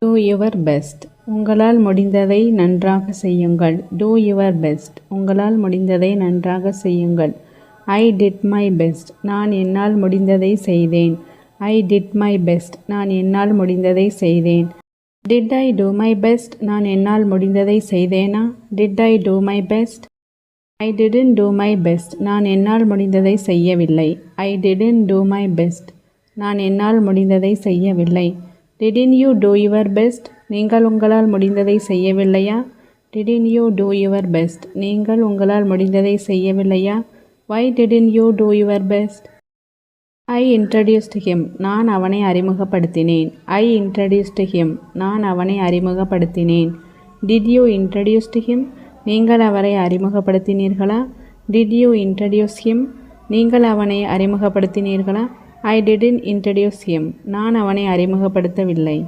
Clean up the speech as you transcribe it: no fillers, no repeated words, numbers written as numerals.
Do your best. உங்களால் முடிந்ததை நன்றாக செய்யுங்கள். Do your best. உங்களால் முடிந்ததை நன்றாக செய்யுங்கள். I did my best. நான் என்னால் முடிந்ததை செய்தேன். I did my best. நான் என்னால் முடிந்ததை செய்தேன். Did I do my best? நான் என்னால் முடிந்ததை செய்தேனா? Did I do my best? I didn't do my best. நான் என்னால் முடிந்ததை செய்யவில்லை. I didn't do my best. நான் என்னால் முடிந்ததை செய்யவில்லை. Didn't you do your best? நீங்கள் உங்களால் முடிந்ததை செய்யவில்லையா? Didn't you do your best? நீங்கள் உங்களால் முடிந்ததை செய்யவில்லையா? Why didn't you do your best? I introduced him. நான் அவனை அறிமுகப்படுத்தினேன். I introduced him. நான் அவனை அறிமுகப்படுத்தினேன். Did you introduce him? நீங்கள் அவரை அறிமுகப்படுத்தினீர்களா? Did you introduce him? நீங்கள் அவனை அறிமுகப்படுத்தினீர்களா? I didn't introduce him. நான் அவனை அறிமுகப்படுத்தவில்லை.